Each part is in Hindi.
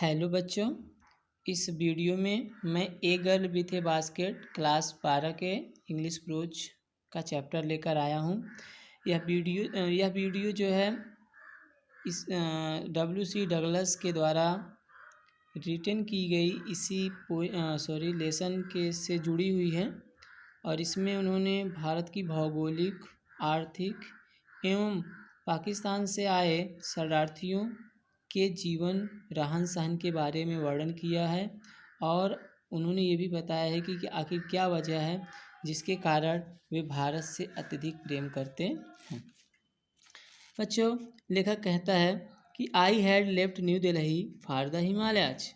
हेलो बच्चों, इस वीडियो में मैं a girl with A basket class 12 के इंग्लिश प्रोज का चैप्टर लेकर आया हूँ। यह वीडियो जो है इस W.C. डगलस के द्वारा रिटन की गई इसी लेसन के से जुड़ी हुई है और इसमें उन्होंने भारत की भौगोलिक, आर्थिक एवं पाकिस्तान से आए शरणार्थियों के जीवन रहन सहन के बारे में वर्णन किया है और उन्होंने ये भी बताया है कि आखिर क्या वजह है जिसके कारण वे भारत से अत्यधिक प्रेम करते हैं। बच्चों, लेखक कहता है कि I had left new Delhi for the Himalayas.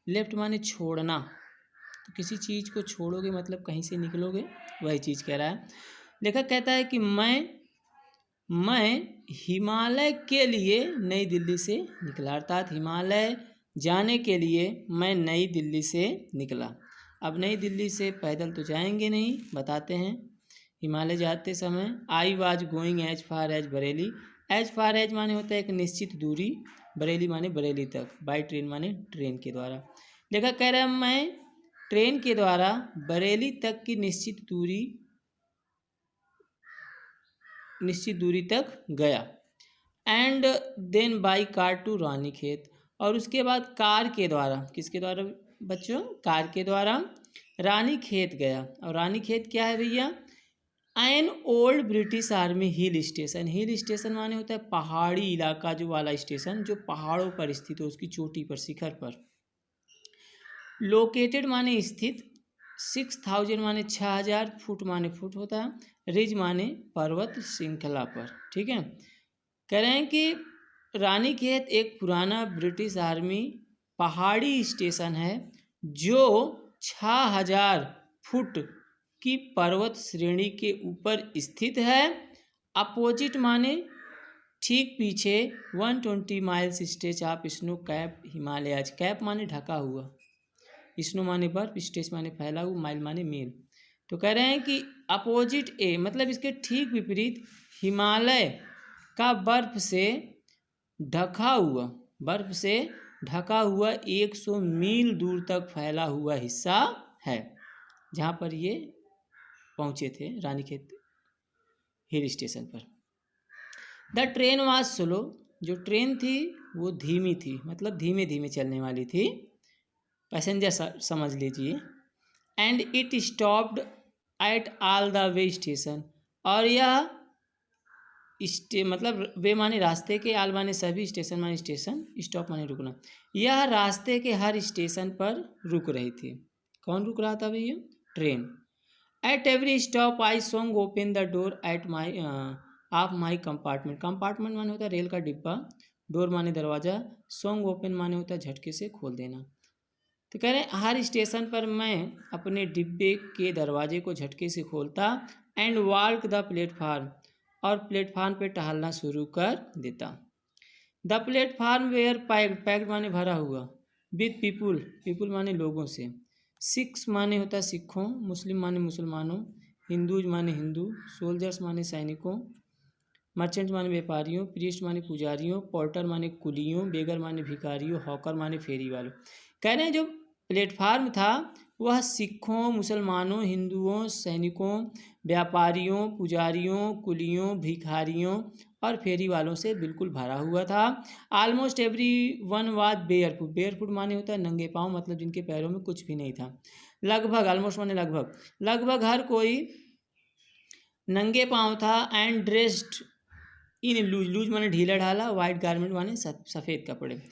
Left माने छोड़ना, तो किसी चीज़ को छोड़ोगे मतलब कहीं से निकलोगे, वही चीज़ कह रहा है। लेखक कहता है कि मैं हिमालय के लिए नई दिल्ली से निकला, अर्थात हिमालय जाने के लिए मैं नई दिल्ली से निकला। अब नई दिल्ली से पैदल तो जाएंगे नहीं, बताते हैं। हिमालय जाते समय I was going as far as Bareilly. As far as माने होता है एक निश्चित दूरी, बरेली माने बरेली तक, बाई ट्रेन माने ट्रेन के द्वारा। लेखक कह रहा है मैं ट्रेन के द्वारा बरेली तक की निश्चित दूरी तक गया। And then by car to Ranikhet, और उसके बाद कार के द्वारा, किसके द्वारा बच्चों? कार के द्वारा रानीखेत गया। और रानीखेत क्या है भैया? An old British army hill station. Hill station माने होता है पहाड़ी इलाका जो वाला स्टेशन, जो पहाड़ों पर स्थित हो, उसकी चोटी पर, शिखर पर। लोकेटेड माने स्थित, 6000 माने 6000, फुट माने फुट होता है, रिज माने पर्वत श्रृंखला पर। ठीक है, कह रहे हैं कि रानीखेत एक पुराना ब्रिटिश आर्मी पहाड़ी स्टेशन है जो 6000 फुट की पर्वत श्रेणी के ऊपर स्थित है। अपोजिट माने ठीक पीछे 120 miles stretch of snow cap Himalayas. Cap माने ढका हुआ, स्नो माने बर्फ, स्ट्रेच माने फैला हुआ, माइल माने मील। तो कह रहे हैं कि अपोजिट ए मतलब इसके ठीक विपरीत हिमालय का बर्फ से ढका हुआ 100 मील दूर तक फैला हुआ हिस्सा है जहाँ पर ये पहुँचे थे, रानीखेत हिल स्टेशन पर। द ट्रेन वाज स्लो, जो ट्रेन थी वो धीमी थी, मतलब धीमे धीमे चलने वाली थी, पैसेंजर समझ लीजिए। And it stopped at all the way station, और यह मतलब वे माने रास्ते के, आल माने सभी, स्टेशन माने स्टेशन, स्टॉप माने रुकना। यह रास्ते के हर स्टेशन पर रुक रही थी। कौन रुक रहा था भैया? Train. At every stop I song open the door at my of my compartment. Compartment माने होता है रेल का डिब्बा, डोर माने दरवाज़ा, सॉन्ग ओपन माने होता है झटके से खोल देना। तो कह रहे हैं हर स्टेशन पर मैं अपने डिब्बे के दरवाजे को झटके से खोलता। एंड वॉक द प्लेटफार्म, और प्लेटफार्म पे टहलना शुरू कर देता। द प्लेटफार्म वेयर पैक्ड माने भरा हुआ, विथ पीपुल माने लोगों से, सिख्स माने होता है सिखों, मुस्लिम माने मुसलमानों, हिंदूज माने हिंदू, सोल्जर्स माने सैनिकों, मर्चेंट माने व्यापारियों, प्रीस्ट माने पुजारियों, पोर्टर माने कुलियों, बेगर माने भिखारियों, हॉकर माने फेरी वालों। कह रहे हैं जो प्लेटफार्म था वह सिखों, मुसलमानों, हिंदुओं, सैनिकों, व्यापारियों, पुजारियों, कुलियों, भिखारियों और फेरी वालों से बिल्कुल भरा हुआ था। Almost every one was barefoot. Barefoot माने होता है नंगे पाँव, मतलब जिनके पैरों में कुछ भी नहीं था। लगभग, आलमोस्ट माने लगभग हर कोई नंगे पाँव था। एंड ड्रेस्ड इन लूज माने ढीला ढाला, वाइट गारमेंट माने सफ़ेद कपड़े,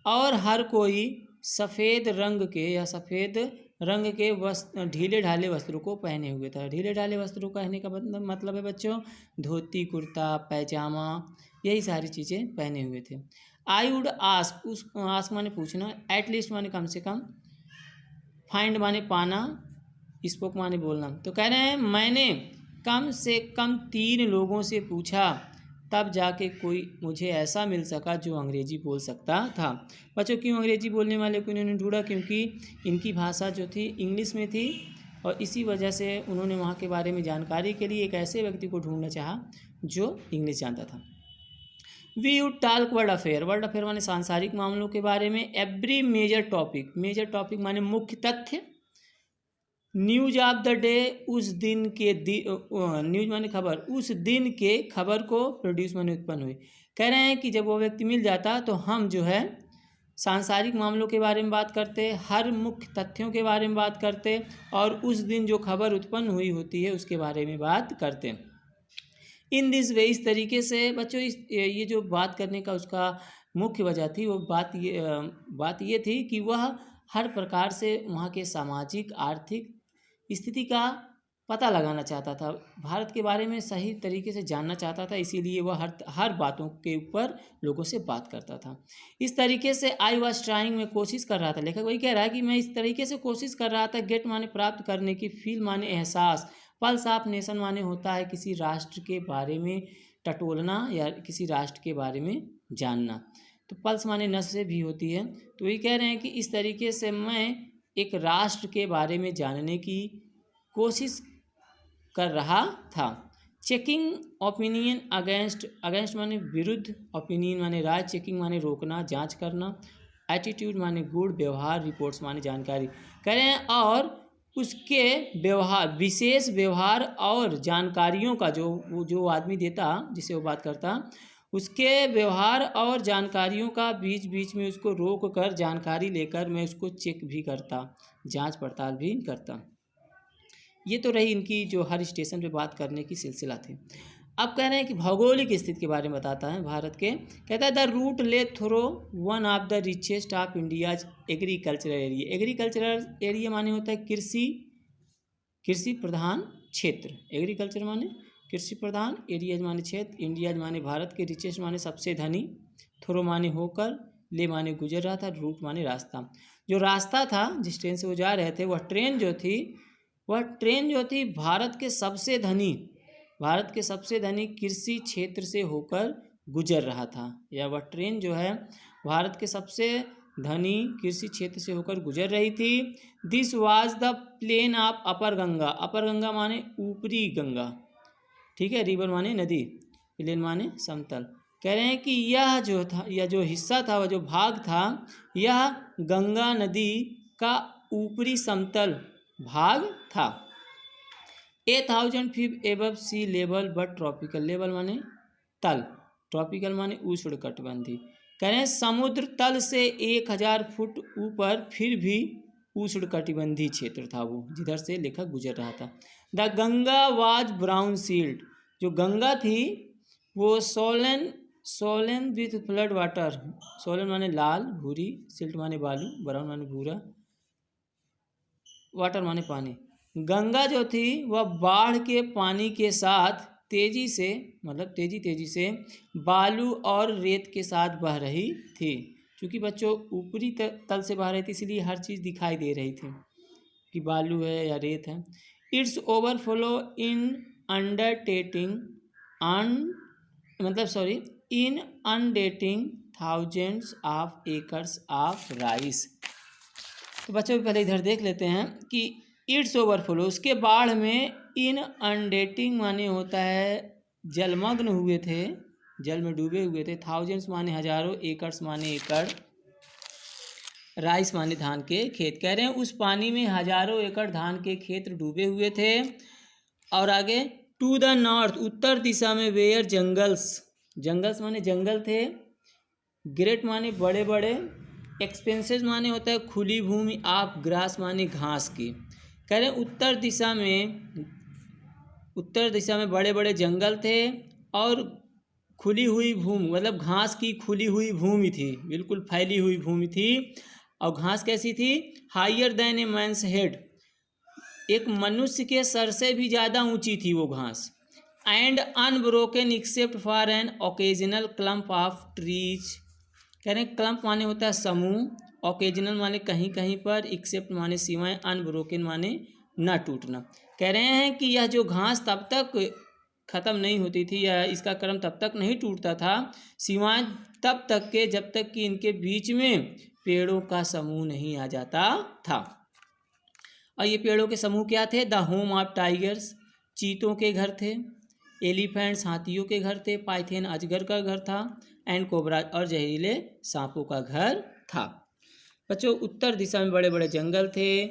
और हर कोई सफ़ेद रंग के ढीले ढाले वस्त्रों को पहने हुए था। ढीले ढाले वस्त्रों का कहने का मतलब है बच्चों धोती, कुर्ता, पैजामा, यही सारी चीज़ें पहने हुए थे। आई वुड आस्क माने पूछना, एटलीस्ट माने कम से कम, फाइंड माने पाना, स्पोक माने बोलना। तो कह रहे हैं मैंने कम से कम 3 लोगों से पूछा, तब जाके कोई मुझे ऐसा मिल सका जो अंग्रेजी बोल सकता था। बच्चों, क्यों अंग्रेजी बोलने वाले को इन्होंने ढूंढा? क्योंकि इनकी भाषा जो थी इंग्लिश में थी, और इसी वजह से उन्होंने वहाँ के बारे में जानकारी के लिए एक ऐसे व्यक्ति को ढूंढना चाहा जो इंग्लिश जानता था। We you talk world affair माने सांसारिक मामलों के बारे में। एवरी मेजर टॉपिक माने मुख्य तथ्य। न्यूज ऑफ द डे, उस दिन के न्यूज माने खबर, उस दिन के खबर को प्रोड्यूस माने उत्पन्न हुई। कह रहे हैं कि जब वो व्यक्ति मिल जाता तो हम जो है सांसारिक मामलों के बारे में बात करते, हर मुख्य तथ्यों के बारे में बात करते और उस दिन जो खबर उत्पन्न हुई होती है उसके बारे में बात करते। इन दिस वे, इस तरीके से बच्चों ये जो बात करने का उसका मुख्य वजह थी, वो बात ये थी कि वह हर प्रकार से वहाँ के सामाजिक आर्थिक स्थिति का पता लगाना चाहता था, भारत के बारे में सही तरीके से जानना चाहता था, इसीलिए वह हर बातों के ऊपर लोगों से बात करता था। इस तरीके से आई वॉज ट्राइंग में कोशिश कर रहा था, लेखक वही कह रहा है कि मैं इस तरीके से कोशिश कर रहा था। गेट माने प्राप्त करने की, फील माने एहसास, पल्स ऑफ नेशन माने होता है किसी राष्ट्र के बारे में टटोलना या किसी राष्ट्र के बारे में जानना, तो पल्स माने नस से भी होती है। तो वही कह रहे हैं कि इस तरीके से मैं एक राष्ट्र के बारे में जानने की कोशिश कर रहा था। चेकिंग ओपिनियन अगेंस्ट माने विरुद्ध, ओपिनियन माने राय, चेकिंग माने रोकना, जांच करना, एटीट्यूड माने गुण, व्यवहार, रिपोर्ट्स माने जानकारी। कह रहे हैं और उसके व्यवहार, विशेष व्यवहार और जानकारियों का जो आदमी देता, जिसे वो बात करता, उसके व्यवहार और जानकारियों का बीच बीच में उसको रोक कर जानकारी लेकर मैं उसको चेक भी करता, जांच पड़ताल भी करता। ये तो रही इनकी जो हर स्टेशन पे बात करने की सिलसिला थी। अब कह रहे हैं कि भौगोलिक स्थिति के बारे में बताता है भारत के। कहता है the route lay through one of the richest of India's agricultural area. Agricultural area माने होता है कृषि प्रधान क्षेत्र। एग्रीकल्चर माने कृषि प्रधान, एरियाज माने क्षेत्र, इंडियाज माने भारत के, रिचेस्ट माने सबसे धनी, थ्रो माने होकर, ले माने गुजर रहा था, रूट माने रास्ता। जो रास्ता था जिस ट्रेन से वो जा रहे थे, वह ट्रेन जो थी भारत के सबसे धनी कृषि क्षेत्र से होकर गुजर रहा था, या वह ट्रेन जो है भारत के सबसे धनी कृषि क्षेत्र से होकर गुजर रही थी। This was the plain of upper Ganga. Upper Ganga माने ऊपरी गंगा, ठीक है, रिवर माने नदी, प्लेन माने समतल। कह रहे हैं कि यह जो हिस्सा था, वह जो भाग था, यह गंगा नदी का ऊपरी समतल भाग था। 1000 feet above sea level but tropical. Level माने तल, ट्रॉपिकल माने उष्णकटिबंधीय। कह रहे हैं समुद्र तल से 1000 फुट ऊपर फिर भी उष्णकटिबंधीय क्षेत्र था वो, जिधर से लेखक गुजर रहा था। The Ganga was brown sealed. जो गंगा थी वो swollen with flood water. Swollen माने लाल भूरी, सिल्ट माने बालू, ब्राउन माने भूरा, वाटर माने पानी। गंगा जो थी वह बाढ़ के पानी के साथ तेजी से बालू और रेत के साथ बह रही थी। क्योंकि बच्चों ऊपरी तल से बह रही थी, इसलिए हर चीज़ दिखाई दे रही थी कि बालू है या रेत है। It's overflow in inundating thousands of acres of rice. तो बच्चों पहले इधर देख लेते हैं कि इट्स ओवरफ्लो, उसके बाढ़ में, इन अनडेटिंग माने होता है जलमग्न हुए थे, जल में डूबे हुए थे, थाउजेंड्स माने हजारों, एकर्स माने एकड़, राइस माने धान के खेत। कह रहे हैं उस पानी में हजारों एकड़ धान के खेत डूबे हुए थे। और आगे टू द नॉर्थ, उत्तर दिशा में, वेयर जंगल्स माने जंगल थे, ग्रेट माने बड़े बड़े, एक्सपेंसेस माने होता है खुली भूमि, ऑफ ग्रास माने घास की। कह रहे हैं उत्तर दिशा में बड़े बड़े जंगल थे और खुली हुई भूमि, मतलब घास की खुली हुई भूमि थी, बिल्कुल फैली हुई भूमि थी। और घास कैसी थी? हायर देन ए मैन्स हेड, एक मनुष्य के सर से भी ज़्यादा ऊंची थी वो घास। And unbroken except for an occasional clump of trees. कह रहे हैं क्लम्प माने होता है समूह, ओकेजनल माने कहीं कहीं पर, एक्सेप्ट माने सिवाय, अनब्रोकन माने न टूटना। कह रहे हैं कि यह जो घास तब तक ख़त्म नहीं होती थी, या इसका क्रम तब तक नहीं टूटता था, सिवाय तब तक के जब तक कि इनके बीच में पेड़ों का समूह नहीं आ जाता था। और ये पेड़ों के समूह क्या थे? द होम ऑफ टाइगर्स, चीतों के घर थे, एलिफेंट्स हाथियों के घर थे, पाइथन अजगर का घर था, एंड कोबरा और जहरीले सांपों का घर था। बच्चों उत्तर दिशा में बड़े बड़े जंगल थे,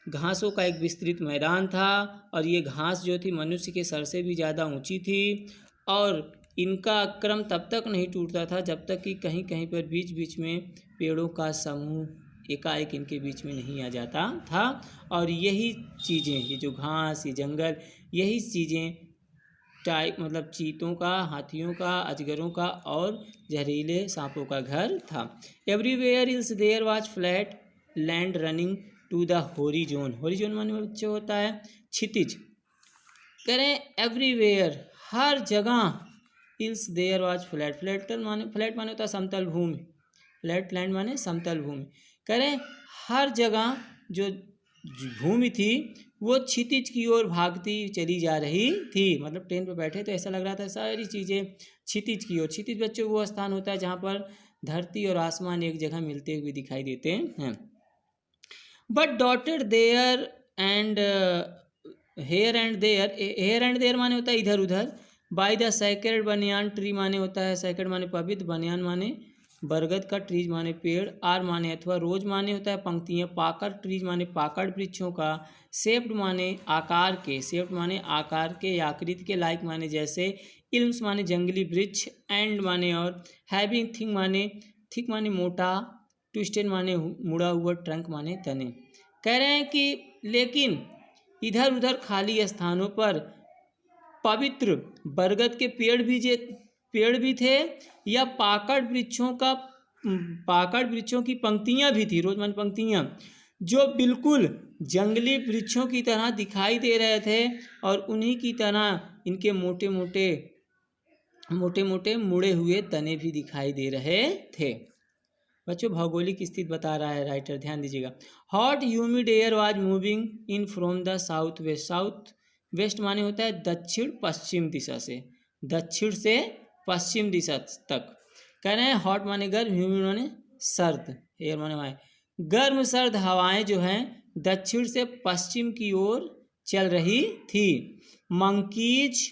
घासों का एक विस्तृत मैदान था और ये घास जो थी मनुष्य के सर से भी ज़्यादा ऊंची थी और इनका क्रम तब तक नहीं टूटता था जब तक कि कहीं कहीं पर बीच बीच में पेड़ों का समूह एकाएक इनके बीच में नहीं आ जाता था। और यही चीज़ें, ये जो घास, ये जंगल, यही चीज़ें मतलब चीतों का, हाथियों का, अजगरों का और जहरीले सांपों का घर था। Everywhere else there was flat land running to the horizon. Horizon माने बच्चों होता है क्षितिज। करें एवरीवेयर, हर जगह, else there was flat, flat माने होता है समतल भूमि, फ्लैट लैंड माने समतल भूमि। करें हर जगह जो भूमि थी वो क्षितिज की ओर भागती चली जा रही थी। मतलब ट्रेन पर बैठे तो ऐसा लग रहा था सारी चीज़ें क्षितिज की ओर। क्षितिज बच्चों वो स्थान होता है जहाँ पर धरती और आसमान एक जगह मिलते हुए दिखाई देते हैं। But dotted there and here and there, here and there माने होता है इधर उधर। By the sacred banyan tree माने होता है, सैक्रेड माने पवित्र, बनियान माने बरगद का, ट्रीज माने पेड़, आर माने अथवा, रोज माने होता है पंक्तियाँ, पाकड़ ट्रीज माने पाकड़ वृक्षों का, शेप्ड माने आकार के, शेप्ड माने आकार के या आकृति के, लाइक माने जैसे, इल्म्स माने जंगली वृक्ष, एंड माने और, हैविंग थिक माने मोटा, ट्विस्टेड माने मुड़ा हुआ, ट्रंक माने तने। कह रहे हैं कि लेकिन इधर उधर खाली स्थानों पर पवित्र बरगद के पेड़ भी थे या पाकड़ वृक्षों की पंक्तियां भी थी, रोजमान पंक्तियां, जो बिल्कुल जंगली वृक्षों की तरह दिखाई दे रहे थे और उन्हीं की तरह इनके मोटे मोटे मुड़े हुए तने भी दिखाई दे रहे थे। बच्चों भौगोलिक स्थिति बता रहा है राइटर, ध्यान दीजिएगा। Hot humid air was moving in from the south west, south west माने होता है दक्षिण पश्चिम दिशा से, दक्षिण से पश्चिम दिशा तक। कह रहे हैं हॉट माने गर्म, ह्यूमिड माने सर्द, एयर माने हवाएं, गर्म सर्द हवाएं जो हैं दक्षिण से पश्चिम की ओर चल रही थी। Monkeys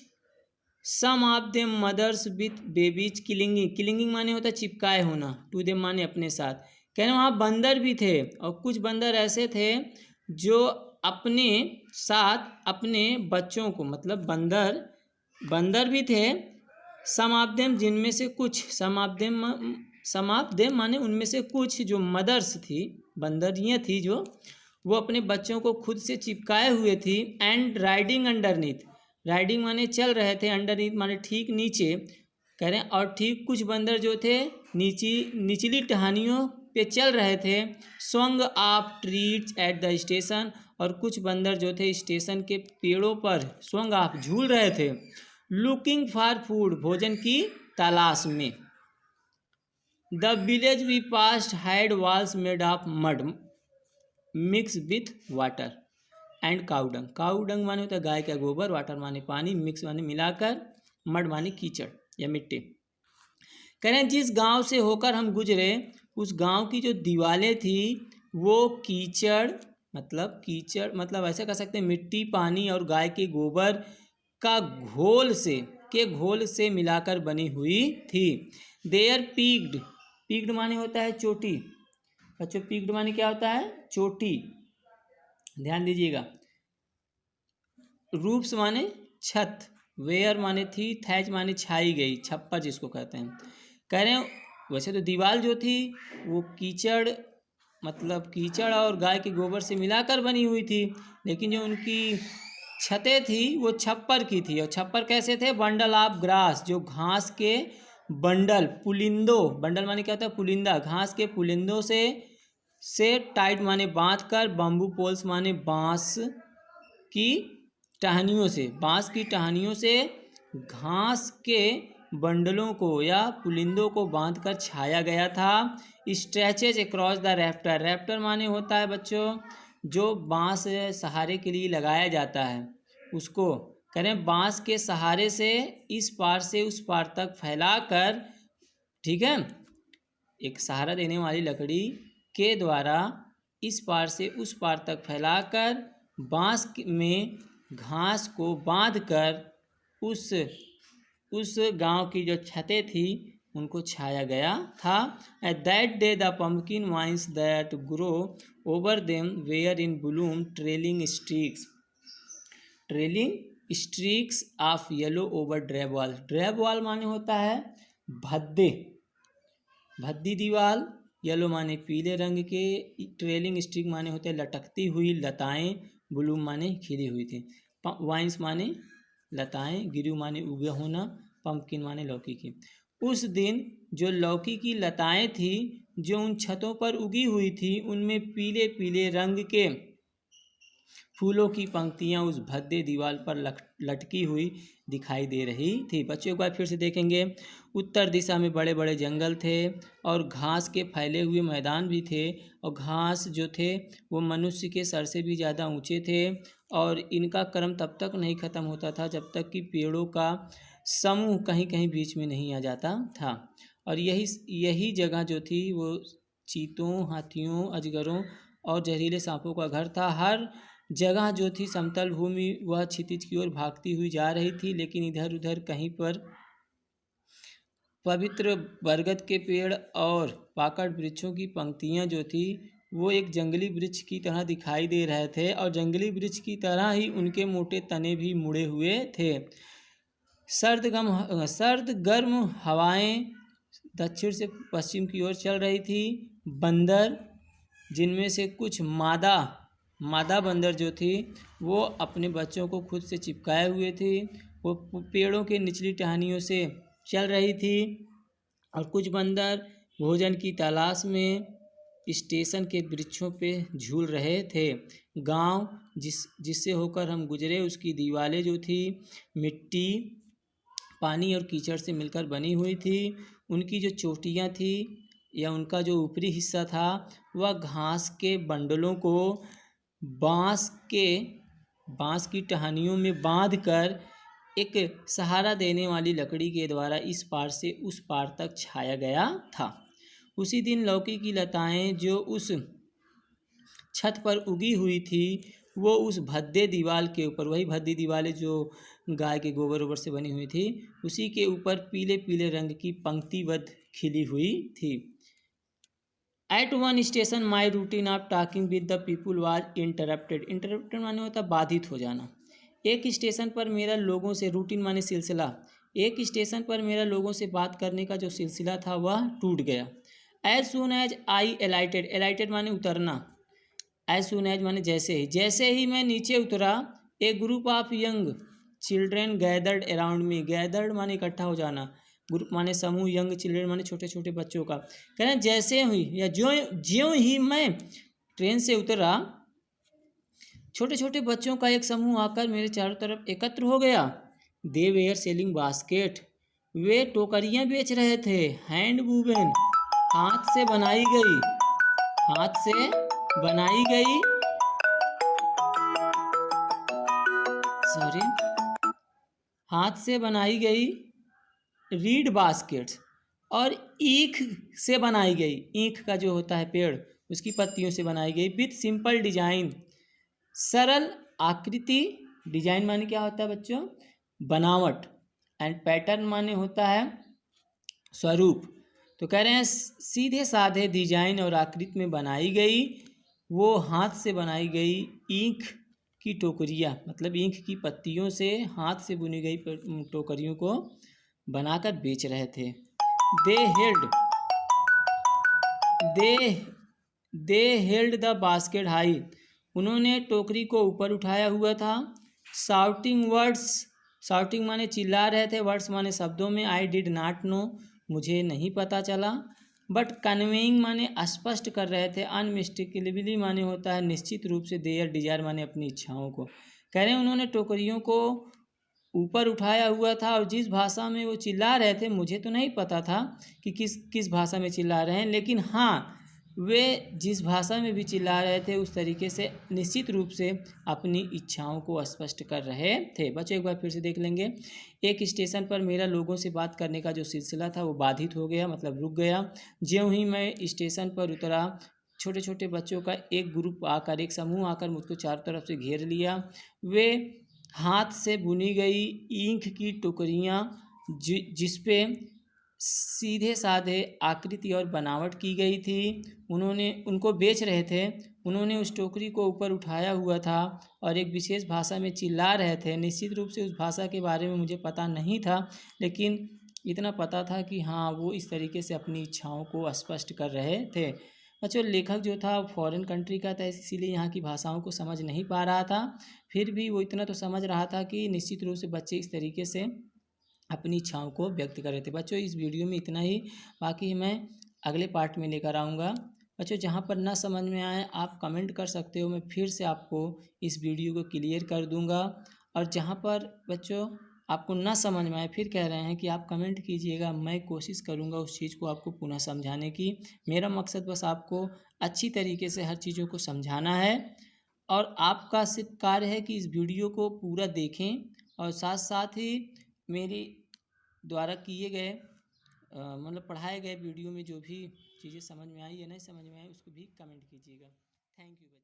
some of them mothers with babies clinging माने होता है चिपकाए होना, टू देम माने अपने साथ। कह रहे वहाँ बंदर भी थे और कुछ बंदर ऐसे थे जो अपने साथ अपने बच्चों को, मतलब बंदर भी थे, सम ऑफ देम जिनमें से कुछ, सम ऑफ देम माने उनमें से कुछ जो मदर्स थी, बंदरियाँ थी जो वो अपने बच्चों को खुद से चिपकाए हुए थी। एंड राइडिंग अंडरनीथ, राइडिंग माने चल रहे थे, अंडरनीथ माने ठीक नीचे। कह रहे हैं और ठीक कुछ बंदर जो थे निचली टहनियों पे चल रहे थे। Swung of trees at the station, और कुछ बंदर जो थे स्टेशन के पेड़ों पर स्वंग ऑफ झूल रहे थे। लुकिंग फॉर फूड, भोजन की तलाश में। The village we passed had walls made of mud mix with water and cow dung, cow dung माने होता है गाय का गोबर, वाटर माने पानी, मिक्स माने मिलाकर, मड माने कीचड़ या मिट्टी। कह रहे हैं जिस गांव से होकर हम गुजरे उस गांव की जो दीवारें थी वो कीचड़ मतलब ऐसा कह सकते हैं मिट्टी, पानी और गाय के गोबर का घोल से मिलाकर बनी हुई थी। देयर पीक्ड माने होता है चोटी। बच्चों पीक्ड माने क्या होता है? चोटी, ध्यान दीजिएगा। रूफ्स माने छत, वेयर माने थी, थैच माने छाई गई, छप्पर जिसको कहते हैं। कह रहे हैं वैसे तो दीवार जो थी वो कीचड़ और गाय के गोबर से मिलाकर बनी हुई थी, लेकिन जो उनकी छतें थी वो छप्पर की थी। और छप्पर कैसे थे? बंडल ऑफ ग्रास, जो घास के बंडल, पुलिंदो, बंडल माने क्या होता है? पुलिंदा, घास के पुलिंदों से टाइट माने बांध कर, बम्बू पोल्स माने बांस की टहनियों से घास के बंडलों को या पुलिंदों को बांधकर छाया गया था। स्ट्रेचेज अक्रॉस द रैफ्टर माने होता है बच्चों जो बांस सहारे के लिए लगाया जाता है, उसको करें बांस के सहारे से इस पार से उस पार तक फैलाकर, ठीक है, एक सहारा देने वाली लकड़ी के द्वारा इस पार से उस पार तक फैलाकर बांस में घास को बांधकर उस गांव की जो छतें थी उनको छाया गया था। At that day the pumpkin vines that grow over them were in bloom trailing streaks of yellow over drab wall. Drab wall माने होता है भद्दी दीवार, येलो माने पीले रंग के, ट्रेलिंग स्ट्रिक माने होते हैं लटकती हुई लताएं, ब्लूम माने खिली हुई थी, वाइन्स माने लताएं, गिरू माने उगे होना, पंपकिन माने लौकी की। उस दिन जो लौकी की लताएं थी जो उन छतों पर उगी हुई थी उनमें पीले पीले रंग के फूलों की पंक्तियां उस भद्दे दीवार पर लटकी हुई दिखाई दे रही थी। बच्चों एक बार फिर से देखेंगे। उत्तर दिशा में बड़े बड़े जंगल थे और घास के फैले हुए मैदान भी थे, और घास जो थे वो मनुष्य के सर से भी ज़्यादा ऊंचे थे, और इनका क्रम तब तक नहीं ख़त्म होता था जब तक कि पेड़ों का समूह कहीं कहीं बीच में नहीं आ जाता था। और यही जगह जो थी वो चीतों, हाथियों, अजगरों और जहरीले सांपों का घर था। हर जगह जो थी समतल भूमि वह क्षितिज की ओर भागती हुई जा रही थी, लेकिन इधर उधर कहीं पर पवित्र बरगद के पेड़ और पाकड़ वृक्षों की पंक्तियां जो थी वो एक जंगली वृक्ष की तरह दिखाई दे रहे थे, और जंगली वृक्ष की तरह ही उनके मोटे तने भी मुड़े हुए थे। सर्द गर्म हवाएं दक्षिण से पश्चिम की ओर चल रही थी। बंदर, जिनमें से कुछ मादा बंदर जो थी वो अपने बच्चों को खुद से चिपकाए हुए थी, वो पेड़ों के निचली टहनियों से चल रही थी, और कुछ बंदर भोजन की तलाश में स्टेशन के वृक्षों पे झूल रहे थे। गांव जिससे होकर हम गुजरे उसकी दीवारें जो थी मिट्टी, पानी और कीचड़ से मिलकर बनी हुई थी। उनकी जो चोटियां थी या उनका जो ऊपरी हिस्सा था वह घास के बंडलों को बांस की टहनियों में बांधकर एक सहारा देने वाली लकड़ी के द्वारा इस पार से उस पार तक छाया गया था। उसी दिन लौकी की लताएं जो उस छत पर उगी हुई थी वो उस भद्दे दीवार के ऊपर, वही भद्दी दीवारें जो गाय के गोबर ओबर से बनी हुई थी, उसी के ऊपर पीले पीले रंग की पंक्तिबद्ध खिली हुई थी। At one station my routine of talking with the people was interrupted माने होता बाधित हो जाना। एक स्टेशन पर मेरा लोगों से, रूटीन माने सिलसिला, एक स्टेशन पर मेरा लोगों से बात करने का जो सिलसिला था वह टूट गया। एज सुन एज आई एलाइटेड माने उतरना, एज सुन एज माने जैसे ही मैं नीचे उतरा, a group of young children gathered around me. Gathered माने इकट्ठा हो जाना, ग्रुप माने समूह, यंग चिल्ड्रेन माने छोटे छोटे बच्चों का। कह रहे हैं जैसे हुई या ज्यों ही मैं ट्रेन से उतरा, छोटे छोटे बच्चों का एक समूह आकर मेरे चारों तरफ एकत्र हो गया। दे वेयर सेलिंग बास्केट, वे टोकरियां बेच रहे थे। हैंड वूवन, हाथ से बनाई गई रीड बास्केट्स, और ईख से बनाई गई, ईख का जो होता है पेड़ उसकी पत्तियों से बनाई गई, विथ सिंपल डिजाइन, सरल आकृति। डिजाइन माने क्या होता है बच्चों? बनावट। एंड पैटर्न माने होता है स्वरूप। तो कह रहे हैं सीधे साधे डिजाइन और आकृति में बनाई गई, वो हाथ से बनाई गई ईख की टोकरियाँ, मतलब ईख की पत्तियों से हाथ से बुनी गई टोकरियों को बनाकर बेच रहे थे। दे हेल्ड द बास्केट हाई, उन्होंने टोकरी को ऊपर उठाया हुआ था। शाउटिंग माने चिल्ला रहे थे, वर्ड्स माने शब्दों में, आई डिड नॉट नो मुझे नहीं पता चला, बट कन्वेइंग माने स्पष्ट कर रहे थे, अनमिस्टेकेबली माने होता है निश्चित रूप से, देयर डिजायर माने अपनी इच्छाओं को। कह रहे हैं उन्होंने टोकरियों को ऊपर उठाया हुआ था और जिस भाषा में वो चिल्ला रहे थे मुझे तो नहीं पता था कि किस भाषा में चिल्ला रहे हैं, लेकिन हाँ वे जिस भाषा में भी चिल्ला रहे थे उस तरीके से निश्चित रूप से अपनी इच्छाओं को स्पष्ट कर रहे थे। बच्चों एक बार फिर से देख लेंगे। एक स्टेशन पर मेरा लोगों से बात करने का जो सिलसिला था वो बाधित हो गया, मतलब रुक गया। ज्यों ही मैं स्टेशन पर उतरा, छोटे छोटे बच्चों का एक ग्रुप आकर, एक समूह आकर मुझको चारों तरफ से घेर लिया। वे हाथ से बुनी गई ईंख की टोकरियाँ जिस पे सीधे साधे आकृति और बनावट की गई थी। उन्होंने उनको बेच रहे थे, उन्होंने उस टोकरी को ऊपर उठाया हुआ था और एक विशेष भाषा में चिल्ला रहे थे। निश्चित रूप से उस भाषा के बारे में मुझे पता नहीं था, लेकिन इतना पता था कि हाँ, वो इस तरीके से अपनी इच्छाओं को स्पष्ट कर रहे थे। बच्चों, लेखक जो था फॉरेन कंट्री का था, इसीलिए यहाँ की भाषाओं को समझ नहीं पा रहा था। फिर भी वो इतना तो समझ रहा था कि निश्चित रूप से बच्चे इस तरीके से अपनी इच्छाओं को व्यक्त कर रहे थे। बच्चों, इस वीडियो में इतना ही, बाकी मैं अगले पार्ट में लेकर आऊँगा। बच्चों, जहाँ पर ना समझ में आए आप कमेंट कर सकते हो, मैं फिर से आपको इस वीडियो को क्लियर कर दूँगा। और जहाँ पर बच्चों आपको ना समझ में आए, फिर कह रहे हैं कि आप कमेंट कीजिएगा, मैं कोशिश करूँगा उस चीज़ को आपको पुनः समझाने की। मेरा मकसद बस आपको अच्छी तरीके से हर चीज़ों को समझाना है और आपका सिर्फ कार्य है कि इस वीडियो को पूरा देखें और साथ साथ ही मेरी द्वारा किए गए मतलब पढ़ाए गए वीडियो में जो भी चीज़ें समझ में आई या नहीं समझ में आई उसको भी कमेंट कीजिएगा। Thank you.